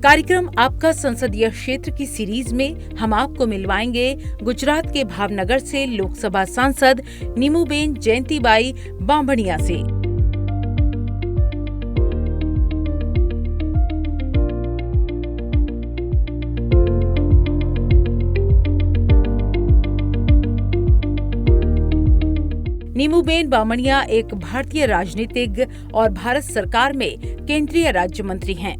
कार्यक्रम आपका संसदीय क्षेत्र की सीरीज में हम आपको मिलवाएंगे गुजरात के भावनगर से लोकसभा सांसद नीमूबेन जयंतीबाई बांभणिया से। नीमूबेन बांभणिया एक भारतीय राजनीतिज्ञ और भारत सरकार में केंद्रीय राज्य मंत्री हैं।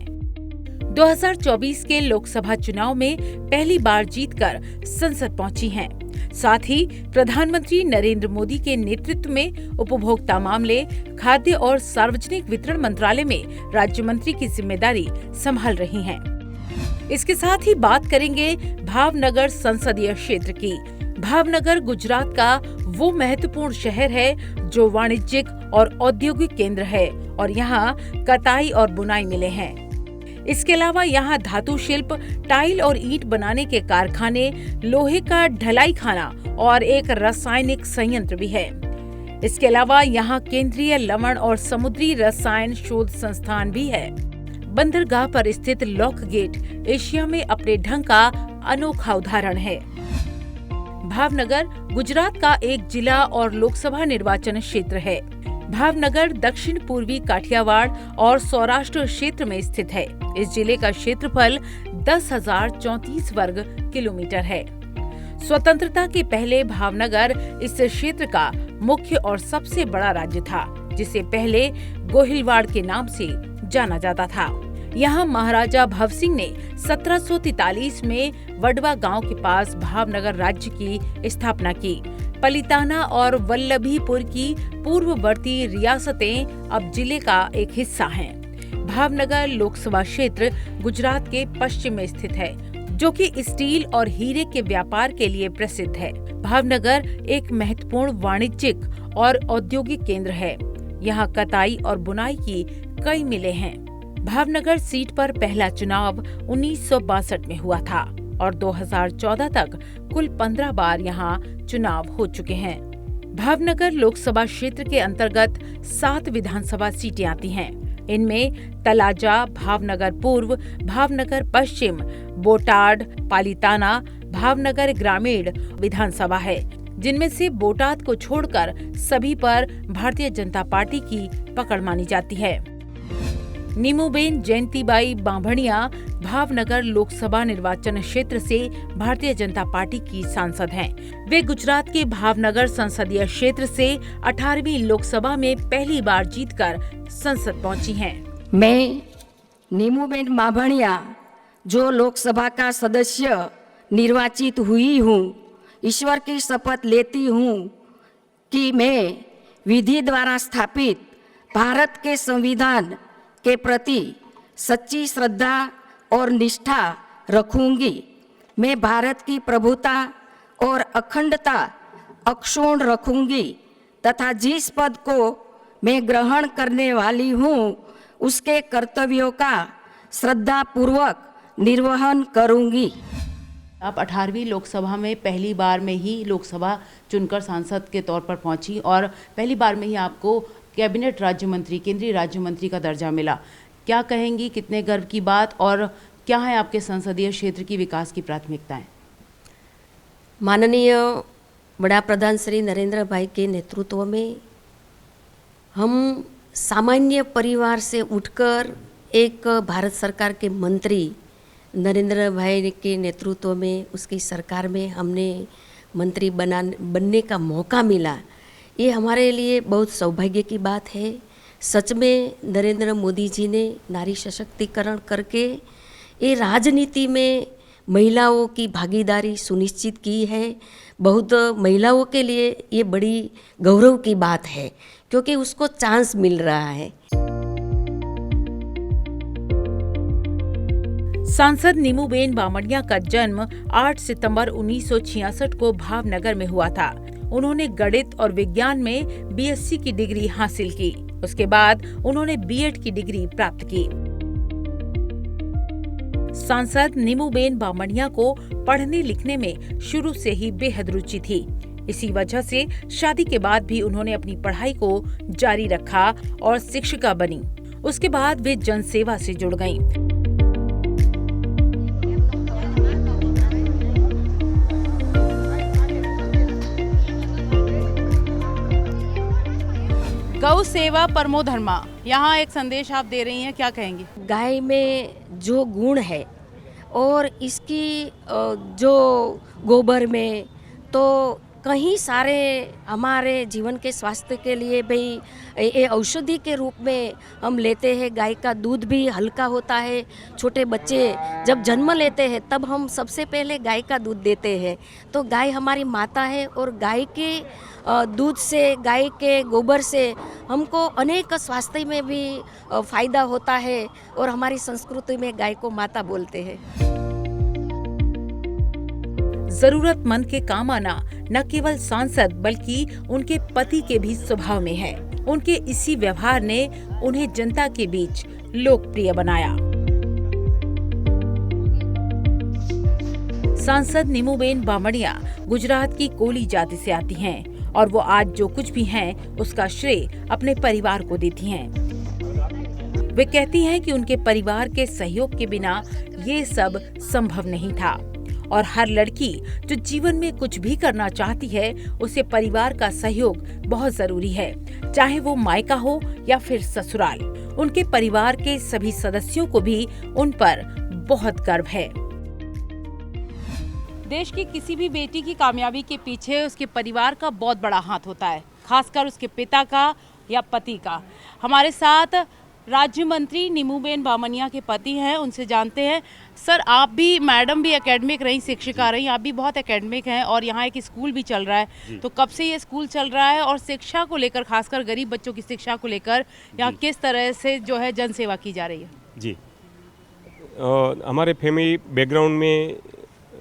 2024 के लोकसभा चुनाव में पहली बार जीतकर संसद पहुंची हैं। साथ ही प्रधानमंत्री नरेंद्र मोदी के नेतृत्व में उपभोक्ता मामले, खाद्य और सार्वजनिक वितरण मंत्रालय में राज्य मंत्री की जिम्मेदारी संभाल रही हैं। इसके साथ ही बात करेंगे भावनगर संसदीय क्षेत्र की। भावनगर गुजरात का वो महत्वपूर्ण शहर है जो वाणिज्यिक और औद्योगिक केंद्र है और यहाँ कताई और बुनाई मिले हैं। इसके अलावा यहाँ धातु शिल्प, टाइल और ईंट बनाने के कारखाने, लोहे का ढलाई खाना और एक रासायनिक संयंत्र भी है। इसके अलावा यहाँ केंद्रीय लवण और समुद्री रसायन शोध संस्थान भी है। बंदरगाह पर स्थित लॉक गेट एशिया में अपने ढंग का अनोखा उदाहरण है। भावनगर गुजरात का एक जिला और लोकसभा निर्वाचन क्षेत्र है। भावनगर दक्षिण पूर्वी काठियावाड़ और सौराष्ट्र क्षेत्र में स्थित है। इस जिले का क्षेत्रफल 10,034 वर्ग किलोमीटर है। स्वतंत्रता के पहले भावनगर इस क्षेत्र का मुख्य और सबसे बड़ा राज्य था, जिसे पहले गोहिलवाड़ के नाम से जाना जाता था। यहाँ महाराजा भवसिंह ने 1743 में वडवा गांव के पास भावनगर राज्य की स्थापना की। पलिताना और वल्लभीपुर की पूर्ववर्ती रियासतें अब जिले का एक हिस्सा हैं। भावनगर लोकसभा क्षेत्र गुजरात के पश्चिम में स्थित है, जो कि स्टील और हीरे के व्यापार के लिए प्रसिद्ध है। भावनगर एक महत्वपूर्ण वाणिज्यिक और औद्योगिक केंद्र है। यहाँ कताई और बुनाई की कई मिलें हैं। भावनगर सीट पर पहला चुनाव 1962 में हुआ था और 2014 तक कुल 15 बार यहाँ चुनाव हो चुके हैं। भावनगर लोकसभा क्षेत्र के अंतर्गत 7 विधानसभा सीटें आती हैं। इनमें तलाजा, भावनगर पूर्व, भावनगर पश्चिम, बोटाड, पालिताना, भावनगर ग्रामीण विधानसभा है, जिनमें से बोटाद को छोड़कर सभी पर भारतीय जनता पार्टी की पकड़ मानी जाती है। नीमूबेन जयंतीबाई बांभणिया भावनगर लोकसभा निर्वाचन क्षेत्र से भारतीय जनता पार्टी की सांसद हैं। वे गुजरात के भावनगर संसदीय क्षेत्र से 18वीं लोकसभा में पहली बार जीतकर संसद पहुंची हैं। मैं नीमूबेन बांभणिया जो लोकसभा का सदस्य निर्वाचित हुई हूँ, ईश्वर की शपथ लेती हूँ कि मैं विधि द्वारा स्थापित भारत के संविधान के प्रति सच्ची श्रद्धा और निष्ठा रखूंगी। मैं भारत की प्रभुता और अखंडता अक्षुण्ण रखूंगी तथा जिस पद को मैं ग्रहण करने वाली हूँ उसके कर्तव्यों का श्रद्धापूर्वक निर्वहन करूंगी। आप 18वीं लोकसभा में पहली बार में ही लोकसभा चुनकर सांसद के तौर पर पहुंची और पहली बार में ही आपको कैबिनेट राज्य मंत्री, केंद्रीय राज्य मंत्री का दर्जा मिला। क्या कहेंगी, कितने गर्व की बात और क्या है आपके संसदीय क्षेत्र की विकास की प्राथमिकताएं? माननीय बड़ा प्रधान श्री नरेंद्र भाई के नेतृत्व में हम सामान्य परिवार से उठकर एक भारत सरकार के मंत्री नरेंद्र भाई के नेतृत्व में उसकी सरकार में हमने मंत्री बनने का मौका मिला। ये हमारे लिए बहुत सौभाग्य की बात है। सच में नरेंद्र मोदी जी ने नारी सशक्तिकरण करके ये राजनीति में महिलाओं की भागीदारी सुनिश्चित की है। बहुत महिलाओं के लिए ये बड़ी गौरव की बात है क्योंकि उसको चांस मिल रहा है। सांसद नीमूबेन बांभणिया का जन्म 8 सितंबर 1966 को भावनगर में हुआ था। उन्होंने गणित और विज्ञान में बीएससी की डिग्री हासिल की। उसके बाद उन्होंने बीएड की डिग्री प्राप्त की। सांसद नीमूबेन बांभणिया को पढ़ने लिखने में शुरू से ही बेहद रुचि थी। इसी वजह से शादी के बाद भी उन्होंने अपनी पढ़ाई को जारी रखा और शिक्षिका बनी। उसके बाद वे जनसेवा से जुड़ गईं। गौ सेवा परमो धर्मा, यहाँ एक संदेश आप दे रही हैं, क्या कहेंगी? गाय में जो गुण है और इसकी जो गोबर में तो कहीं सारे हमारे जीवन के स्वास्थ्य के लिए भाई ये औषधि के रूप में हम लेते हैं। गाय का दूध भी हल्का होता है। छोटे बच्चे जब जन्म लेते हैं तब हम सबसे पहले गाय का दूध देते हैं। तो गाय हमारी माता है और गाय के दूध से, गाय के गोबर से हमको अनेक स्वास्थ्य में भी फायदा होता है और हमारी संस्कृति में गाय को माता बोलते हैं। जरूरतमंद के काम आना न केवल सांसद बल्कि उनके पति के भी स्वभाव में है। उनके इसी व्यवहार ने उन्हें जनता के बीच लोकप्रिय बनाया। सांसद नीमूबेन बामणिया गुजरात की कोली जाति से आती हैं और वो आज जो कुछ भी हैं उसका श्रेय अपने परिवार को देती हैं। वे कहती हैं कि उनके परिवार के सहयोग के बिना ये सब संभव नहीं था और हर लड़की जो जीवन में कुछ भी करना चाहती है उसे परिवार का सहयोग बहुत जरूरी है, चाहे वो मायका हो या फिर ससुराल। उनके परिवार के सभी सदस्यों को भी उन पर बहुत गर्व है। देश की किसी भी बेटी की कामयाबी के पीछे उसके परिवार का बहुत बड़ा हाथ होता है, खासकर उसके पिता का या पति का। हमारे साथ राज्य मंत्री नीमूबेन बामणिया के पति हैं, उनसे जानते हैं। सर, आप भी, मैडम भी एकेडमिक रही, शिक्षिका रही, आप भी बहुत एकेडमिक हैं और यहाँ एक स्कूल भी चल रहा है। तो कब से ये स्कूल चल रहा है और शिक्षा को लेकर, खासकर गरीब बच्चों की शिक्षा को लेकर यहाँ किस तरह से जो है जन सेवा की जा रही है? जी, हमारे फैमिली बैकग्राउंड में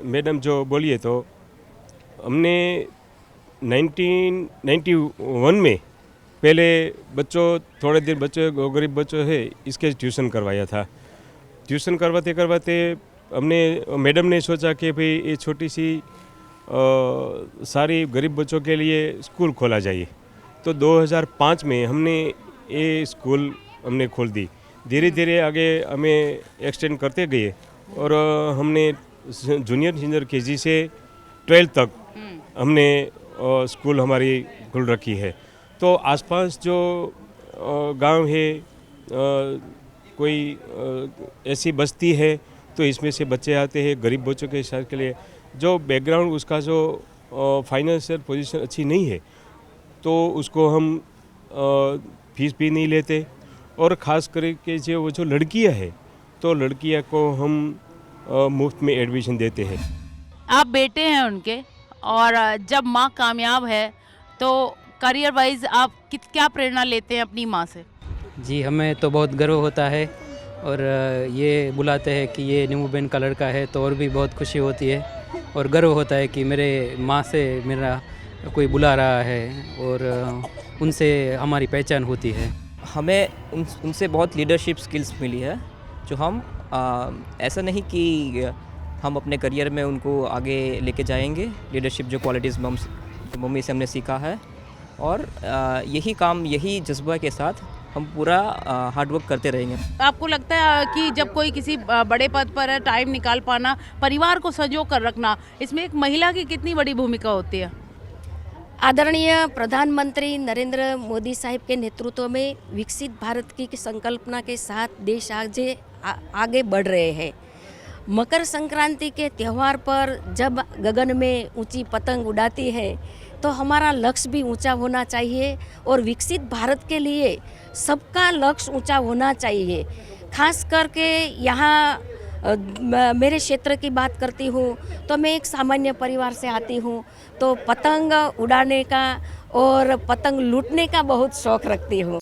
मैडम जो बोलिए तो हमने 1991 में पहले थोड़े देर बच्चों गरीब बच्चों है इसके ट्यूशन करवाया था। ट्यूशन करवाते करवाते मैडम ने सोचा कि भाई ये छोटी सी सारी गरीब बच्चों के लिए स्कूल खोला जाए। तो 2005 में हमने ये स्कूल खोल दी। धीरे धीरे आगे हमें एक्सटेंड करते गए और हमने जूनियर सीनियर केजी से 12 तक हमने स्कूल हमारी खुल रखी है। तो आसपास जो गांव है, कोई ऐसी बस्ती है तो इसमें से बच्चे आते हैं गरीब बच्चों के हिसाब के लिए। जो बैकग्राउंड उसका जो फाइनेंशियल पोजीशन अच्छी नहीं है तो उसको हम फीस भी नहीं लेते और ख़ास करके जो लड़कियां हैं तो लड़कियां को हम मुफ्त में एडमिशन देते हैं। आप बेटे हैं उनके, और जब माँ कामयाब है तो करियर वाइज आप क्या प्रेरणा लेते हैं अपनी माँ से? जी, हमें तो बहुत गर्व होता है और ये बुलाते हैं कि ये नीमूबेन का लड़का है तो और भी बहुत खुशी होती है और गर्व होता है कि मेरे माँ से मेरा कोई बुला रहा है और उनसे हमारी पहचान होती है। हमें उनसे बहुत लीडरशिप स्किल्स मिली है जो हम ऐसा नहीं कि हम अपने करियर में उनको आगे लेके जाएंगे। लीडरशिप जो क्वालिटीज़ मम्मी से हमने सीखा है और यही जज्बा के साथ हम पूरा हार्ड वर्क करते रहेंगे। आपको लगता है कि जब कोई किसी बड़े पद पर है, टाइम निकाल पाना, परिवार को संजो कर रखना, इसमें एक महिला की कितनी बड़ी भूमिका होती है? आदरणीय प्रधानमंत्री नरेंद्र मोदी साहब के नेतृत्व में विकसित भारत की संकल्पना के साथ देश आगे बढ़ रहे हैं। मकर संक्रांति के त्यौहार पर जब गगन में ऊंची पतंग उड़ाती है तो हमारा लक्ष्य भी ऊंचा होना चाहिए और विकसित भारत के लिए सबका लक्ष्य ऊंचा होना चाहिए। खास करके यहाँ मेरे क्षेत्र की बात करती हूँ तो मैं एक सामान्य परिवार से आती हूँ, तो पतंग उड़ाने का और पतंग लूटने का बहुत शौक रखती हूँ।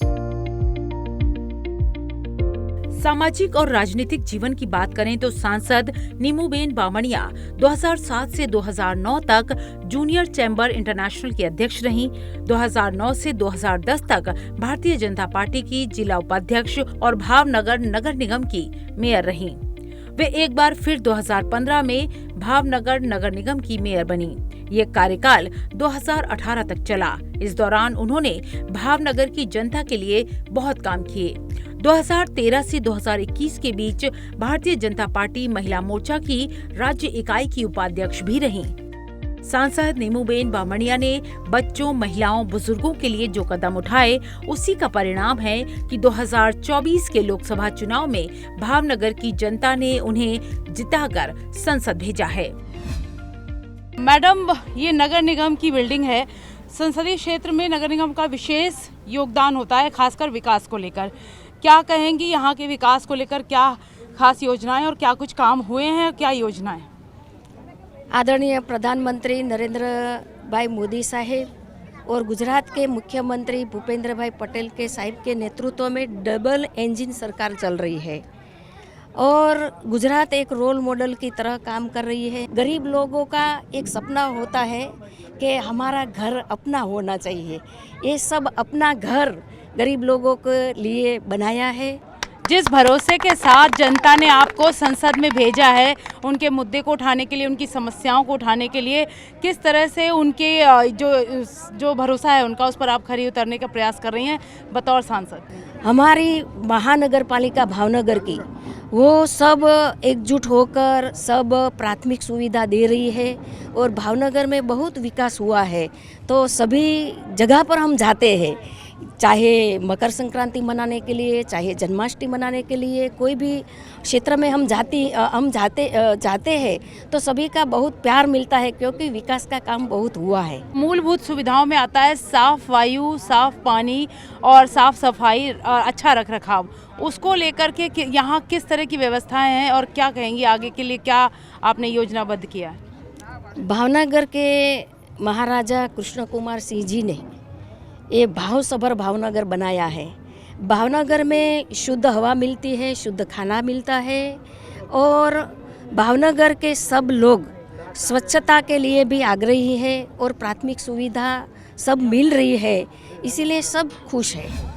सामाजिक और राजनीतिक जीवन की बात करें तो सांसद नीमूबेन बामणिया 2007 से 2009 तक जूनियर चैम्बर इंटरनेशनल की अध्यक्ष रहीं। 2009 से 2010 तक भारतीय जनता पार्टी की जिला उपाध्यक्ष और भावनगर नगर निगम की मेयर रहीं। वे एक बार फिर 2015 में भावनगर नगर निगम की मेयर बनी। ये कार्यकाल 2018 तक चला। इस दौरान उन्होंने भावनगर की जनता के लिए बहुत काम किए। 2013 से 2021 के बीच भारतीय जनता पार्टी महिला मोर्चा की राज्य इकाई की उपाध्यक्ष भी रहीं। सांसद नीमूबेन बामणिया ने बच्चों, महिलाओं, बुजुर्गों के लिए जो कदम उठाए, उसी का परिणाम है कि 2024 के लोकसभा चुनाव में भावनगर की जनता ने उन्हें जिताकर संसद भेजा है। मैडम, ये नगर निगम की बिल्डिंग है। संसदीय क्षेत्र में नगर निगम का विशेष योगदान होता है, खासकर विकास को लेकर। क्या कहेंगी यहाँ के विकास को लेकर, क्या खास योजनाएं और क्या कुछ काम हुए हैं, क्या योजनाएं? आदरणीय प्रधानमंत्री नरेंद्र भाई मोदी साहेब और गुजरात के मुख्यमंत्री भूपेंद्र भाई पटेल के साहिब के नेतृत्व में डबल इंजन सरकार चल रही है और गुजरात एक रोल मॉडल की तरह काम कर रही है। गरीब लोगों का एक सपना होता है कि हमारा घर अपना होना चाहिए। ये सब अपना घर गरीब लोगों के लिए बनाया है। जिस भरोसे के साथ जनता ने आपको संसद में भेजा है, उनके मुद्दे को उठाने के लिए, उनकी समस्याओं को उठाने के लिए, किस तरह से उनके जो भरोसा है उनका, उस पर आप खरी उतरने का प्रयास कर रही हैं बतौर सांसद? हमारी महानगर पालिका भावनगर की वो सब एकजुट होकर सब प्राथमिक सुविधा दे रही है और भावनगर में बहुत विकास हुआ है। तो सभी जगह पर हम जाते हैं, चाहे मकर संक्रांति मनाने के लिए, चाहे जन्माष्टमी मनाने के लिए, कोई भी क्षेत्र में हम जाते हैं तो सभी का बहुत प्यार मिलता है क्योंकि विकास का काम बहुत हुआ है। मूलभूत सुविधाओं में आता है साफ वायु, साफ पानी और साफ सफाई और अच्छा रखरखाव। उसको लेकर के यहाँ किस तरह की व्यवस्थाएं हैं और क्या कहेंगी आगे के लिए, क्या आपने योजनाबद्ध किया है? भावनगर के महाराजा कृष्ण कुमार सिंह जी ने ये भाव सभर भावनगर बनाया है। भावनगर में शुद्ध हवा मिलती है, शुद्ध खाना मिलता है और भावनगर के सब लोग स्वच्छता के लिए भी आग्रही है और प्राथमिक सुविधा सब मिल रही है, इसीलिए सब खुश है।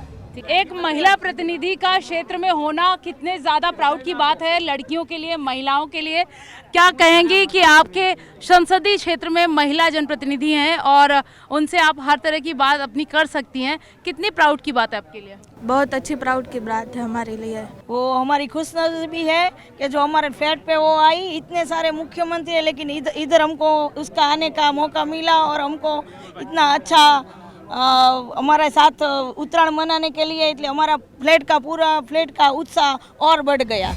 एक महिला प्रतिनिधि का क्षेत्र में होना कितने ज़्यादा प्राउड की बात है लड़कियों के लिए, महिलाओं के लिए। क्या कहेंगी कि आपके संसदीय क्षेत्र में महिला जनप्रतिनिधि हैं और उनसे आप हर तरह की बात अपनी कर सकती हैं, कितनी प्राउड की बात है आपके लिए? बहुत अच्छी प्राउड की बात है हमारे लिए। वो हमारी खुशनसीबी है कि जो हमारे फ्लैट पे वो आई। इतने सारे मुख्यमंत्री है लेकिन इधर हमको उसका आने का मौका मिला और हमको इतना अच्छा हमारे साथ उत्तरायण मनाने के लिए, इसलिए हमारा पूरा फ्लैट का उत्साह और बढ़ गया।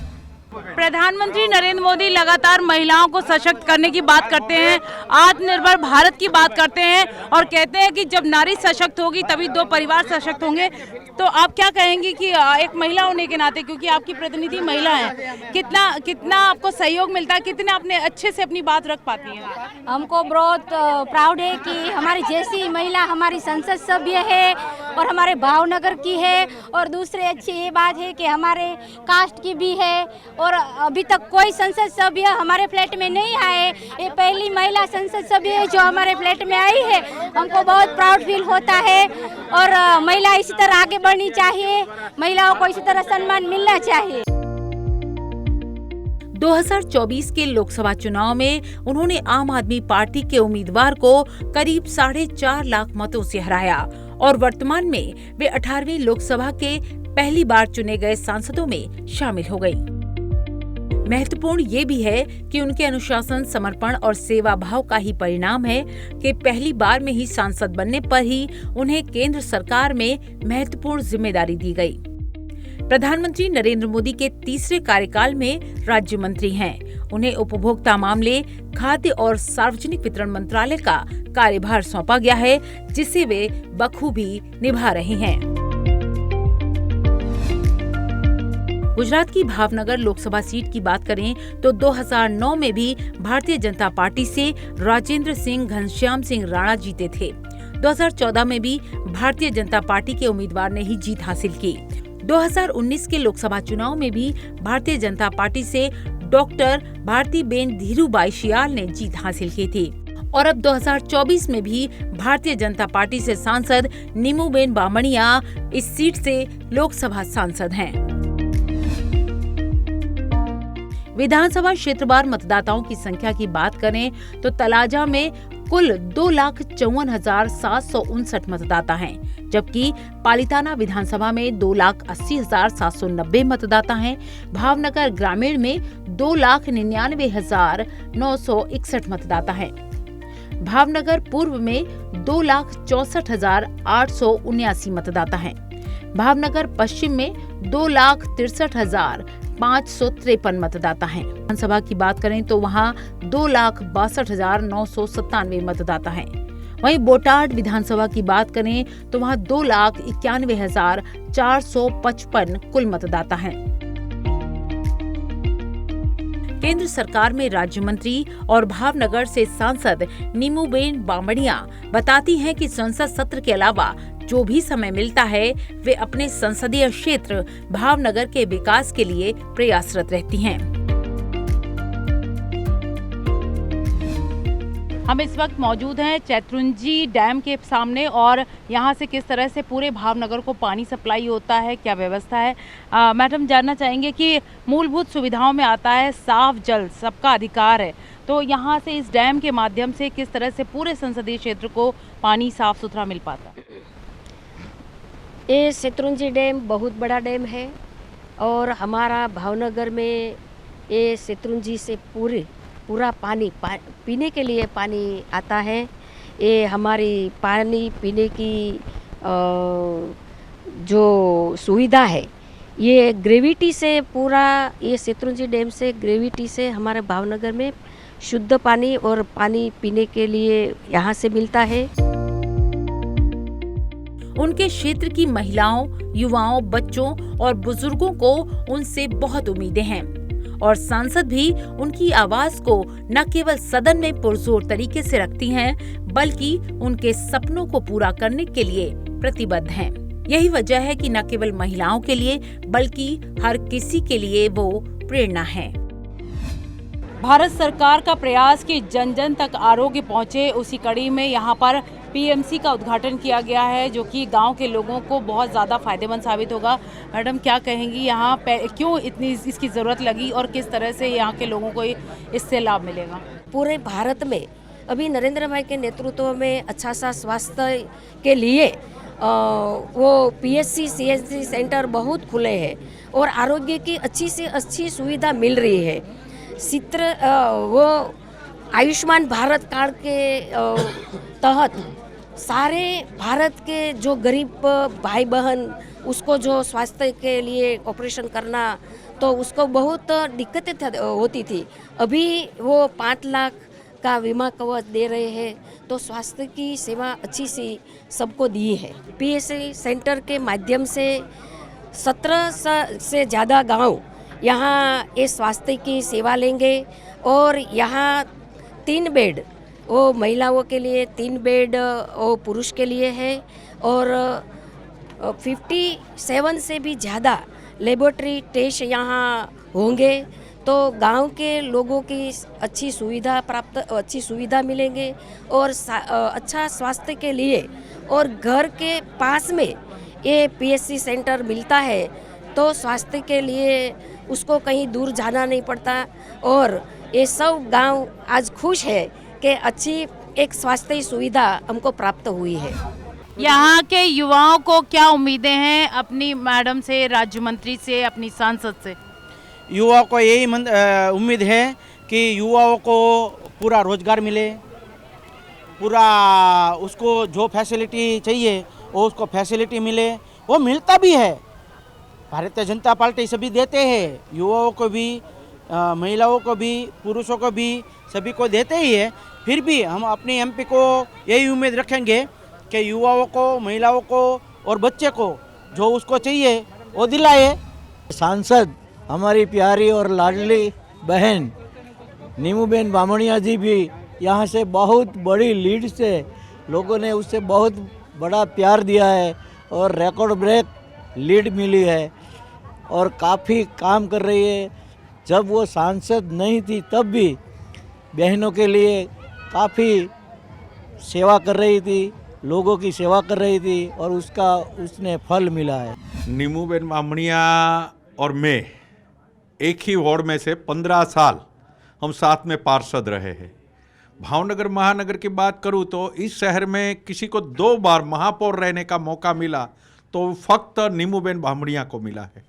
प्रधानमंत्री नरेंद्र मोदी लगातार महिलाओं को सशक्त करने की बात करते हैं, आत्मनिर्भर भारत की बात करते हैं और कहते हैं कि जब नारी सशक्त होगी तभी दो परिवार सशक्त होंगे। तो आप क्या कहेंगी कि एक महिला होने के नाते, क्योंकि आपकी प्रतिनिधि महिला है, कितना आपको सहयोग मिलता है, कितने अपने अच्छे से अपनी बात रख पाती हैं? हमको बहुत प्राउड है कि हमारी जैसी महिला हमारी संसद सभ्य है और हमारे भावनगर की है। और दूसरी अच्छी ये बात है कि हमारे कास्ट की भी है और अभी तक कोई संसद सभ्य हमारे फ्लैट में नहीं आए। ये पहली महिला संसद सभ्य है जो हमारे फ्लैट में आई है। हमको बहुत प्राउड फील होता है और महिला इसी तरह आगे बढ़नी चाहिए, महिलाओं को इसी तरह सम्मान मिलना चाहिए। 2024 के लोकसभा चुनाव में उन्होंने आम आदमी पार्टी के उम्मीदवार को करीब 4.5 लाख मतों से हराया और वर्तमान में वे 18वीं लोकसभा के पहली बार चुने गए सांसदों में शामिल हो गई। महत्वपूर्ण ये भी है कि उनके अनुशासन, समर्पण और सेवा भाव का ही परिणाम है कि पहली बार में ही सांसद बनने पर ही उन्हें केंद्र सरकार में महत्वपूर्ण जिम्मेदारी दी गई। प्रधानमंत्री नरेंद्र मोदी के तीसरे कार्यकाल में राज्य मंत्री हैं। उन्हें उपभोक्ता मामले, खाद्य और सार्वजनिक वितरण मंत्रालय का कार्यभार सौंपा गया है, जिसे वे बखूबी निभा रहे हैं। गुजरात की भावनगर लोकसभा सीट की बात करें तो 2009 में भी भारतीय जनता पार्टी से राजेंद्र सिंह घनश्याम सिंह राणा जीते थे। 2014 में भी भारतीय जनता पार्टी के उम्मीदवार ने ही जीत हासिल की। 2019 के लोकसभा चुनाव में भी भारतीय जनता पार्टी से डॉक्टर भारतीबेन धीरूभाई शियाल ने जीत हासिल की थी और अब 2024 में भी भारतीय जनता पार्टी से सांसद नीमूबेन बामणिया इस सीट से लोकसभा सांसद हैं। विधानसभा क्षेत्रवार मतदाताओं की संख्या की बात करें तो तलाजा में कुल 2,54,759 मतदाता हैं, जबकि पालिताना विधानसभा में 2,80,790 मतदाता हैं। भावनगर ग्रामीण में 2,99,961 मतदाता हैं। भावनगर पूर्व में 2,64,879 मतदाता हैं। भावनगर पश्चिम में 2,63,553 मतदाता हैं। विधानसभा की बात करें तो वहां 2,62,997 मतदाता हैं। वहीं बोटाड विधानसभा की बात करें तो वहां 2,91,455 कुल मतदाता हैं। केंद्र सरकार में राज्य मंत्री और भावनगर से सांसद नीमूबेन बामणिया बताती हैं कि संसद सत्र के अलावा जो भी समय मिलता है वे अपने संसदीय क्षेत्र भावनगर के विकास के लिए प्रयासरत रहती हैं। हम इस वक्त मौजूद हैं चैतरुंजी डैम के सामने और यहाँ से किस तरह से पूरे भावनगर को पानी सप्लाई होता है, क्या व्यवस्था है। मैडम, जानना चाहेंगे कि मूलभूत सुविधाओं में आता है साफ जल, सबका अधिकार है, तो यहाँ से इस डैम के माध्यम से किस तरह से पूरे संसदीय क्षेत्र को पानी साफ सुथरा मिल पाता है? ये चैतरुंजी डैम बहुत बड़ा डैम है और हमारा भावनगर में ये चैतरुंजी से पूरा पानी पीने के लिए पानी आता है। ये हमारी पानी पीने की जो सुविधा है ये ग्रेविटी से पूरा, ये चैतरुंजी डैम से ग्रेविटी से हमारे भावनगर में शुद्ध पानी और पानी पीने के लिए यहाँ से मिलता है। उनके क्षेत्र की महिलाओं, युवाओं, बच्चों और बुजुर्गों को उनसे बहुत उम्मीदें हैं और सांसद भी उनकी आवाज को न केवल सदन में पुरजोर तरीके से रखती हैं, बल्कि उनके सपनों को पूरा करने के लिए प्रतिबद्ध हैं। यही वजह है कि न केवल महिलाओं के लिए बल्कि हर किसी के लिए वो प्रेरणा है। भारत सरकार का प्रयास कि जन जन तक आरोग्य पहुंचे, उसी कड़ी में यहाँ पर पीएमसी का उद्घाटन किया गया है, जो कि गांव के लोगों को बहुत ज़्यादा फायदेमंद साबित होगा। मैडम, क्या कहेंगी, यहाँ क्यों इतनी इसकी ज़रूरत लगी और किस तरह से यहाँ के लोगों को इससे लाभ मिलेगा? पूरे भारत में अभी नरेंद्र भाई के नेतृत्व में अच्छा सा स्वास्थ्य के लिए वो पीएचसी, सीएचसी सेंटर बहुत खुले हैं और आरोग्य की अच्छी से अच्छी सुविधा मिल रही है। वो आयुष्मान भारत कार्ड के तहत सारे भारत के जो गरीब भाई बहन, उसको जो स्वास्थ्य के लिए ऑपरेशन करना, तो उसको बहुत दिक्कतें होती थी। अभी वो 5 लाख का बीमा कवच दे रहे हैं, तो स्वास्थ्य की सेवा अच्छी सी सबको दी है। पीएचसी सेंटर के माध्यम से 17 से ज़्यादा गांव यहाँ इस स्वास्थ्य की सेवा लेंगे और यहाँ 3 बेड वो महिलाओं के लिए, 3 बेड वो पुरुष के लिए है और 57 से भी ज़्यादा लेबोरेटरी टेस्ट यहाँ होंगे। तो गांव के लोगों की अच्छी सुविधा मिलेंगे और अच्छा स्वास्थ्य के लिए, और घर के पास में ये पीएचसी सेंटर मिलता है तो स्वास्थ्य के लिए उसको कहीं दूर जाना नहीं पड़ता और ये सब गांव आज खुश है कि अच्छी एक स्वास्थ्य सुविधा हमको प्राप्त हुई है। यहाँ के युवाओं को क्या उम्मीदें हैं अपनी मैडम से, राज्य मंत्री से, अपनी सांसद से? युवाओं को यही उम्मीद है कि युवाओं को पूरा रोजगार मिले, पूरा उसको जो फैसिलिटी चाहिए वो उसको फैसिलिटी मिले, वो मिलता भी है। भारतीय जनता पार्टी सभी देते हैं, युवाओं को भी, महिलाओं को भी, पुरुषों को भी, सभी को देते ही है। फिर भी हम अपने एमपी को यही उम्मीद रखेंगे कि युवाओं को, महिलाओं को और बच्चे को जो उसको चाहिए वो दिलाए। सांसद हमारी प्यारी और लाडली बहन नीमूबेन बामणिया जी भी यहाँ से बहुत बड़ी लीड से, लोगों ने उससे बहुत बड़ा प्यार दिया है और रिकॉर्ड ब्रेक लीड मिली है और काफ़ी काम कर रही है। जब वो सांसद नहीं थी तब भी बहनों के लिए काफ़ी सेवा कर रही थी, लोगों की सेवा कर रही थी और उसने फल मिला है। नीमूबेन बामणिया और मैं एक ही वार्ड में से 15 साल हम साथ में पार्षद रहे हैं। भावनगर महानगर की बात करूं तो इस शहर में किसी को 2 बार महापौर रहने का मौका मिला तो फक्त नीमूबेन बामणिया को मिला है।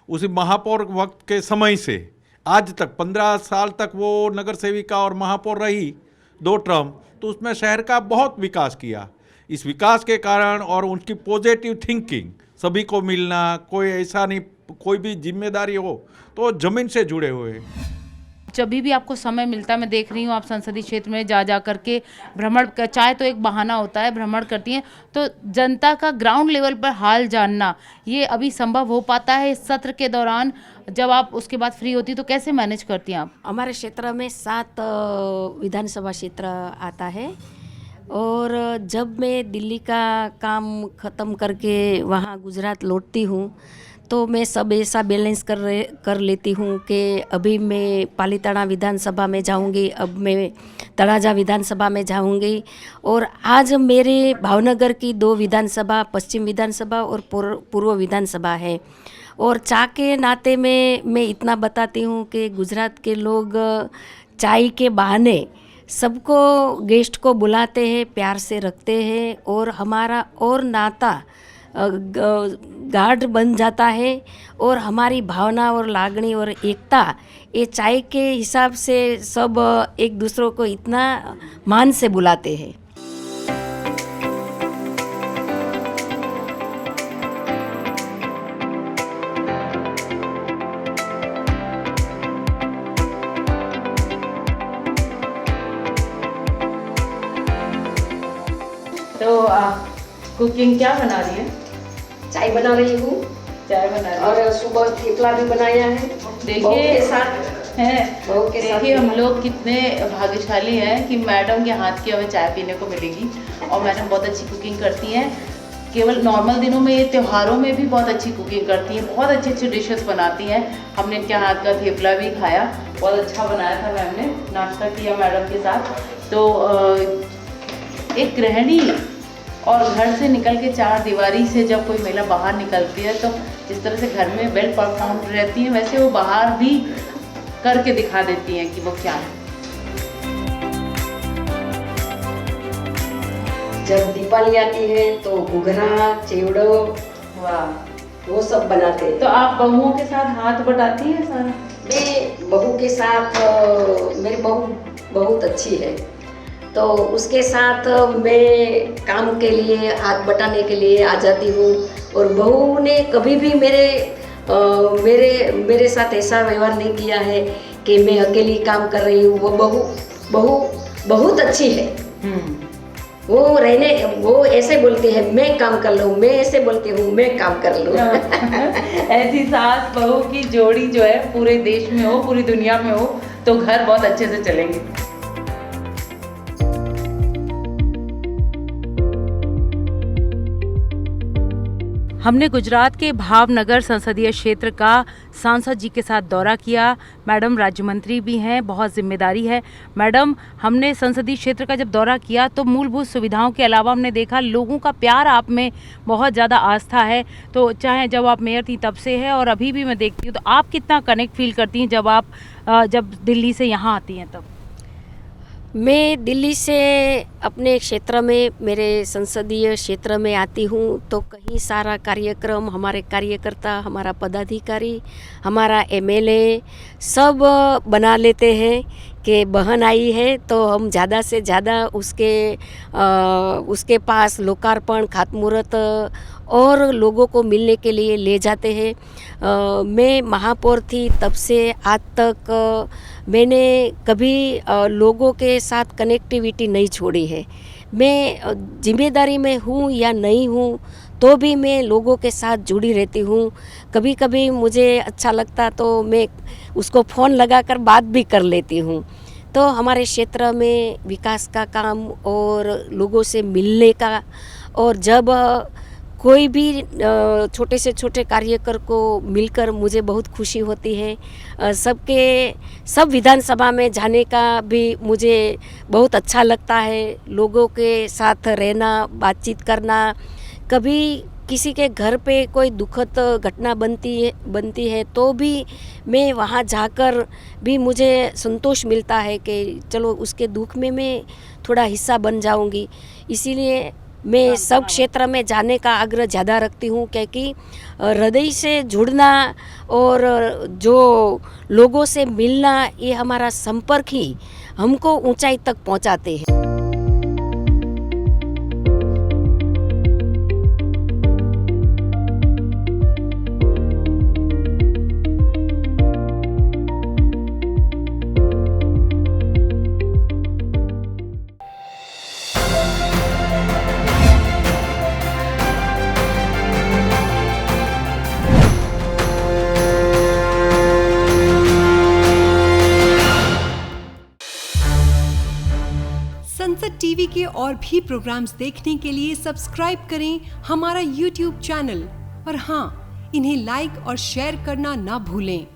उसी महापौर वक्त के समय से आज तक 15 साल तक वो नगर सेविका और महापौर रही 2 टर्म, तो उसमें शहर का बहुत विकास किया। इस विकास के कारण और उनकी पॉजिटिव थिंकिंग, सभी को मिलना, कोई ऐसा नहीं, कोई भी जिम्मेदारी हो तो ज़मीन से जुड़े हुए। जब भी आपको समय मिलता है, मैं देख रही हूँ आप संसदीय क्षेत्र में जा करके भ्रमण, चाहे तो एक बहाना होता है, भ्रमण करती हैं, तो जनता का ग्राउंड लेवल पर हाल जानना ये अभी संभव हो पाता है इस सत्र के दौरान? जब आप उसके बाद फ्री होती तो कैसे मैनेज करती हैं आप? हमारे क्षेत्र में 7 विधानसभा क्षेत्र आता है और जब मैं दिल्ली का काम ख़त्म करके वहाँ गुजरात लौटती हूँ तो मैं सब ऐसा बैलेंस कर लेती हूँ कि अभी मैं पालीताना विधानसभा में जाऊँगी, अब मैं तळाजा विधानसभा में जाऊँगी और आज मेरे भावनगर की 2 विधानसभा, पश्चिम विधानसभा और पूर्व विधानसभा है। और चाय के नाते में मैं इतना बताती हूँ कि गुजरात के लोग चाय के बहाने सबको, गेस्ट को बुलाते हैं, प्यार से रखते हैं और हमारा और नाता गाढ़ बन जाता है और हमारी भावना और लागणी और एकता ये चाय के हिसाब से सब एक दूसरों को इतना मान से बुलाते हैं। तो कुकिंग क्या बना रही है? चाय बना रही हूँ। चाय बना रही है और सुबह थेपला भी बनाया है। देखिए हम लोग कितने भाग्यशाली हैं कि मैडम के हाथ की हमें चाय पीने को मिलेगी और मैडम बहुत अच्छी कुकिंग करती हैं। केवल नॉर्मल दिनों में, ये त्योहारों में भी बहुत अच्छी कुकिंग करती हैं, बहुत अच्छी अच्छी डिशेस बनाती हैं। हमने इनके हाथ का थेपला भी खाया, बहुत अच्छा बनाया था मैम ने, नाश्ता किया मैडम के साथ। तो एक गृहिणी और घर से निकल के 4 दीवारी से जब कोई महिला बाहर निकलती है तो जिस तरह से घर में वेल परफॉर्म रहती है, वैसे वो बाहर भी करके दिखा देती हैं कि वो क्या है। जब दीपावली आती है तो घुघरा, चिवड़ो, वाह, वो सब बनाते हैं। तो आप बहुओं के साथ हाथ बटाती हैं सारा? मैं बहू के साथ, मेरी बहू बहुत अच्छी है तो उसके साथ मैं काम के लिए, हाथ बटाने के लिए आ जाती हूँ। और बहू ने कभी भी मेरे साथ ऐसा व्यवहार नहीं किया है कि मैं अकेली काम कर रही हूँ। वो बहू बहुत अच्छी है। वो ऐसे बोलती है मैं काम कर लूँ, मैं ऐसे बोलती हूँ मैं काम कर लूँ। ऐसी सास बहू की जोड़ी जो है पूरे देश में हो, पूरी दुनिया में हो तो घर बहुत अच्छे से चलेंगे। हमने गुजरात के भावनगर संसदीय क्षेत्र का सांसद जी के साथ दौरा किया। मैडम राज्य मंत्री भी हैं, बहुत जिम्मेदारी है। मैडम, हमने संसदीय क्षेत्र का जब दौरा किया तो मूलभूत सुविधाओं के अलावा हमने देखा लोगों का प्यार आप में बहुत ज़्यादा आस्था है। तो चाहे जब आप मेयर थी तब से है और अभी भी मैं देखती हूँ, तो आप कितना कनेक्ट फील करती हैं जब दिल्ली से यहाँ आती हैं तब? मैं दिल्ली से अपने क्षेत्र में, मेरे संसदीय क्षेत्र में आती हूँ तो कहीं सारा कार्यक्रम, हमारे कार्यकर्ता, हमारा पदाधिकारी, हमारा एमएलए सब बना लेते हैं कि बहन आई है तो हम ज़्यादा से ज़्यादा उसके पास लोकार्पण, खातमुहूर्त और लोगों को मिलने के लिए ले जाते हैं। मैं महापौर थी तब से आज तक मैंने कभी लोगों के साथ कनेक्टिविटी नहीं छोड़ी है। मैं जिम्मेदारी में हूँ या नहीं हूँ तो भी मैं लोगों के साथ जुड़ी रहती हूँ। कभी कभी मुझे अच्छा लगता तो मैं उसको फ़ोन लगाकर बात भी कर लेती हूँ। तो हमारे क्षेत्र में विकास का काम और लोगों से मिलने का, और जब कोई भी छोटे से छोटे कार्यकर को मिलकर मुझे बहुत खुशी होती है। सब विधानसभा में जाने का भी मुझे बहुत अच्छा लगता है। लोगों के साथ रहना, बातचीत करना। कभी किसी के घर पे कोई दुखद घटना बनती है तो भी मैं वहाँ जाकर भी मुझे संतोष मिलता है कि चलो उसके दुख में मैं थोड़ा हिस्सा बन जाऊँगी। इसीलिए मैं सब क्षेत्र में जाने का आग्रह ज़्यादा रखती हूँ, क्योंकि हृदय से जुड़ना और जो लोगों से मिलना, ये हमारा संपर्क ही हमको ऊंचाई तक पहुंचाते हैं। संसद टीवी के और भी प्रोग्राम्स देखने के लिए सब्सक्राइब करें हमारा YouTube चैनल और हाँ, इन्हें लाइक और शेयर करना ना भूलें।